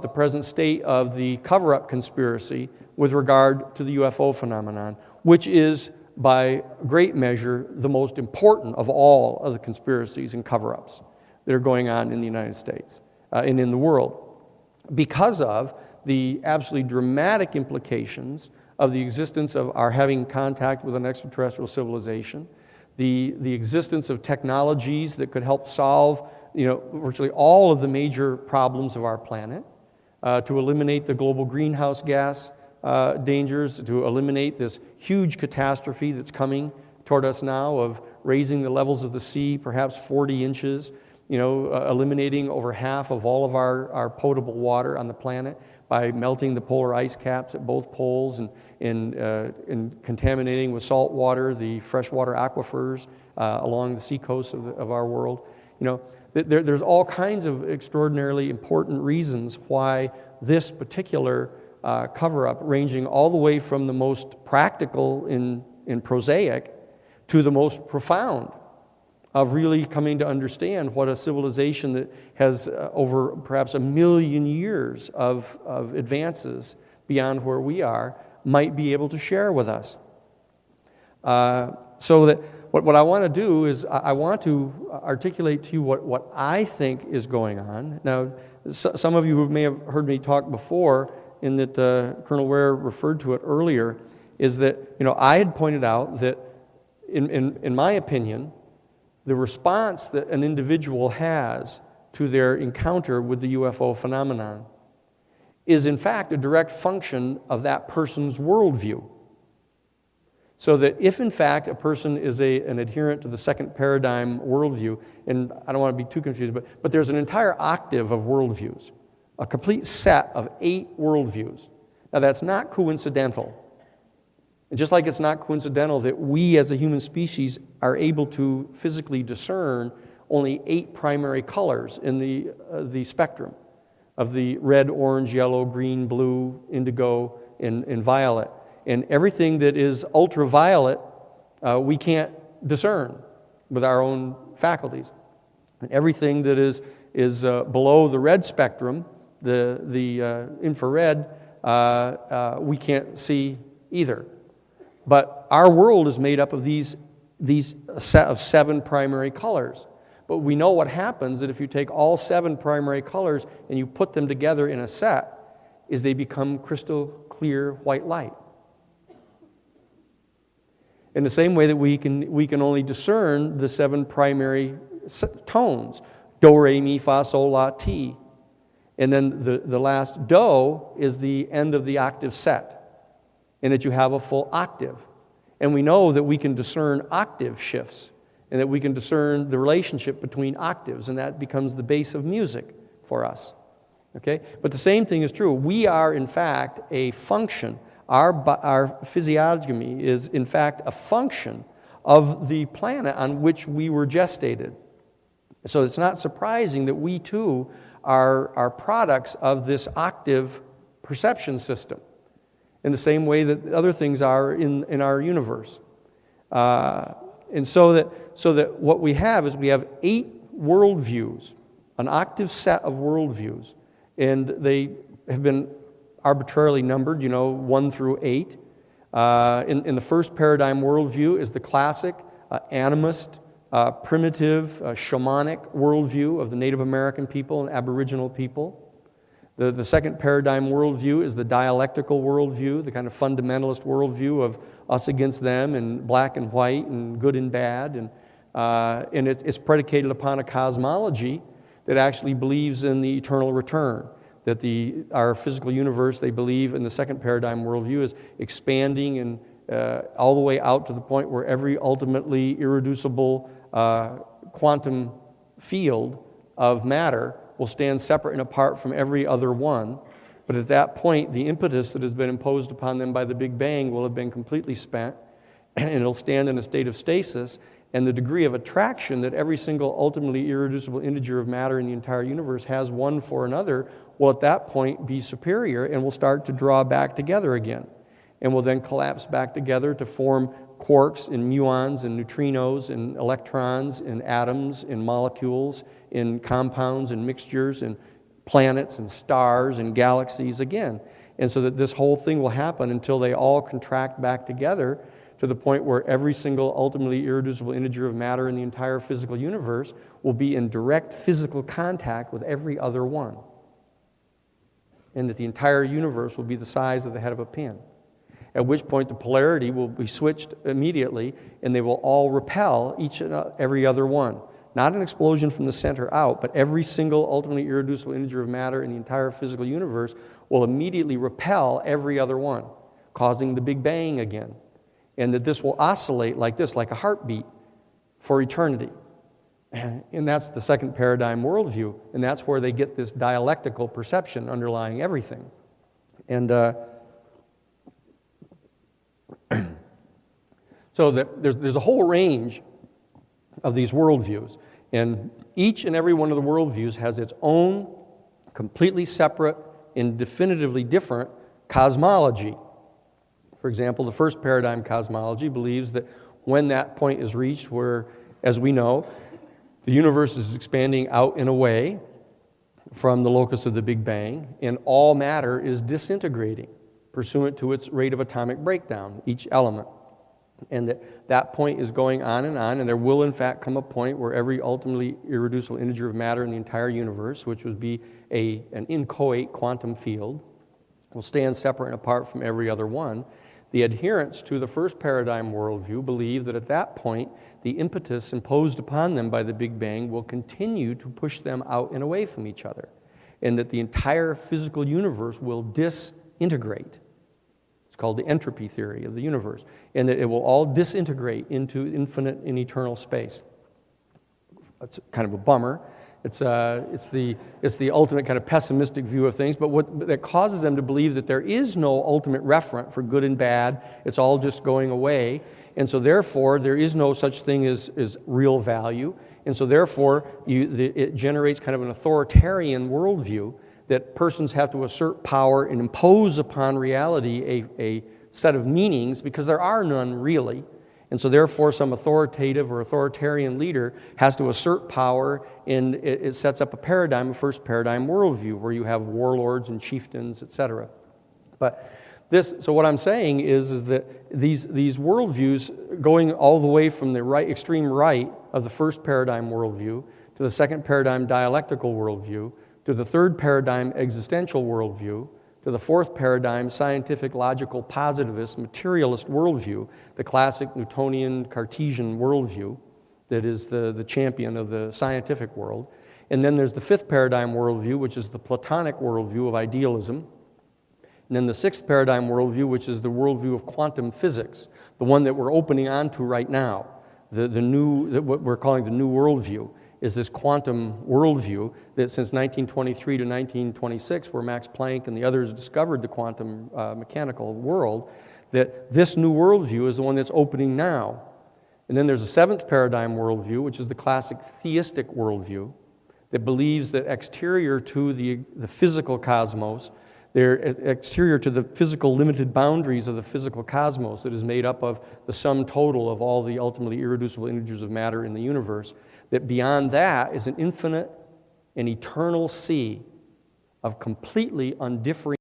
the present state of the cover-up conspiracy with regard to the UFO phenomenon, which is by great measure the most important of all of the conspiracies and cover-ups that are going on in the United States and in the world, because of the absolutely dramatic implications of the existence of our having contact with an extraterrestrial civilization, the existence of technologies that could help solve virtually all of the major problems of our planet, to eliminate the global greenhouse gas dangers, to eliminate this huge catastrophe that's coming toward us now of raising the levels of the sea perhaps 40 inches, eliminating over half of all of our potable water on the planet by melting the polar ice caps at both poles and contaminating with salt water the freshwater aquifers along the seacoasts of our world. There's all kinds of extraordinarily important reasons why this particular cover-up, ranging all the way from the most practical and prosaic to the most profound, of really coming to understand what a civilization that has over perhaps 1 million years of advances beyond where we are might be able to share with us. So that what I want to do is I want to articulate to you what I think is going on. Now, some of you who may have heard me talk before, in that Colonel Ware referred to it earlier, is that I had pointed out that in my opinion, the response that an individual has to their encounter with the UFO phenomenon is in fact a direct function of that person's worldview. So that if in fact a person is an adherent to the second paradigm worldview, and I don't want to be too confused, but there's an entire octave of worldviews, a complete set of 8 worldviews. Now that's not coincidental. And just like it's not coincidental that we as a human species are able to physically discern only 8 primary colors in the spectrum of the red, orange, yellow, green, blue, indigo, and violet. And everything that is ultraviolet, we can't discern with our own faculties. And everything that is below the red spectrum, the infrared, we can't see either. But our world is made up of these set of 7 primary colors. But we know what happens that if you take all 7 primary colors and you put them together in a set, is they become crystal clear white light. In the same way that we can only discern the 7 primary tones, do, re, mi, fa, sol, la, ti. And then the last do is the end of the octave set, and that you have a full octave. And we know that we can discern octave shifts, and that we can discern the relationship between octaves, and that becomes the base of music for us. Okay? But the same thing is true. We are, in fact, a function. Our physiognomy is, in fact, a function of the planet on which we were gestated. So it's not surprising that we, too, are products of this octave perception system, in the same way that other things are in our universe. And so that what we have is we have 8 worldviews, an octave set of worldviews, and they have been arbitrarily numbered, 1 through 8. In the first paradigm worldview is the classic animist, primitive, shamanic worldview of the Native American people and Aboriginal people. The second paradigm worldview is the dialectical worldview, the kind of fundamentalist worldview of us against them and black and white and good and bad. And it's predicated upon a cosmology that actually believes in the eternal return, that our physical universe, they believe in the second paradigm worldview, is expanding and all the way out to the point where every ultimately irreducible quantum field of matter will stand separate and apart from every other one. But at that point, the impetus that has been imposed upon them by the Big Bang will have been completely spent, and it'll stand in a state of stasis, and the degree of attraction that every single ultimately irreducible integer of matter in the entire universe has one for another will at that point be superior and will start to draw back together again, and will then collapse back together to form quarks and muons and neutrinos and electrons and atoms and molecules and compounds and mixtures and planets and stars and galaxies again. And so that this whole thing will happen until they all contract back together to the point where every single ultimately irreducible integer of matter in the entire physical universe will be in direct physical contact with every other one. And that the entire universe will be the size of the head of a pin. At which point the polarity will be switched immediately, and they will all repel each and every other one. Not an explosion from the center out, but every single ultimately irreducible integer of matter in the entire physical universe will immediately repel every other one, causing the Big Bang again. And that this will oscillate like this, like a heartbeat, for eternity. And that's the second paradigm worldview, and that's where they get this dialectical perception underlying everything. And so there's a whole range of these worldviews, and each and every one of the worldviews has its own completely separate and definitively different cosmology. For example, the first paradigm cosmology believes that when that point is reached where, as we know, the universe is expanding out and away from the locus of the Big Bang, and all matter is disintegrating pursuant to its rate of atomic breakdown, each element. And that point is going on, and there will in fact come a point where every ultimately irreducible integer of matter in the entire universe, which would be an inchoate quantum field, will stand separate and apart from every other one. The adherents to the first paradigm worldview believe that at that point, the impetus imposed upon them by the Big Bang will continue to push them out and away from each other, and that the entire physical universe will disintegrate. It's called the entropy theory of the universe, and that it will all disintegrate into infinite and eternal space. It's kind of a bummer. It's the ultimate kind of pessimistic view of things, but what that causes them to believe that there is no ultimate referent for good and bad. It's all just going away, and so therefore there is no such thing as real value, and so therefore it generates kind of an authoritarian worldview that persons have to assert power and impose upon reality a set of meanings because there are none really. And so therefore some authoritative or authoritarian leader has to assert power, and it sets up a paradigm, a first paradigm worldview, where you have warlords and chieftains, etc. So what I'm saying is that these worldviews, going all the way from the extreme right of the first paradigm worldview to the second paradigm dialectical worldview, to the third paradigm existential worldview, to the fourth paradigm scientific, logical, positivist, materialist worldview, the classic Newtonian Cartesian worldview that is the champion of the scientific world. And then there's the fifth paradigm worldview, which is the Platonic worldview of idealism. And then the sixth paradigm worldview, which is the worldview of quantum physics, the one that we're opening onto right now, what we're calling the new worldview. Is this quantum worldview that since 1923 to 1926, where Max Planck and the others discovered the quantum mechanical world, that this new worldview is the one that's opening now. And then there's a seventh paradigm worldview, which is the classic theistic worldview, that believes that exterior to the physical cosmos, they're exterior to the physical limited boundaries of the physical cosmos that is made up of the sum total of all the ultimately irreducible integers of matter in the universe, that beyond that is an infinite and eternal sea of completely undifferentiated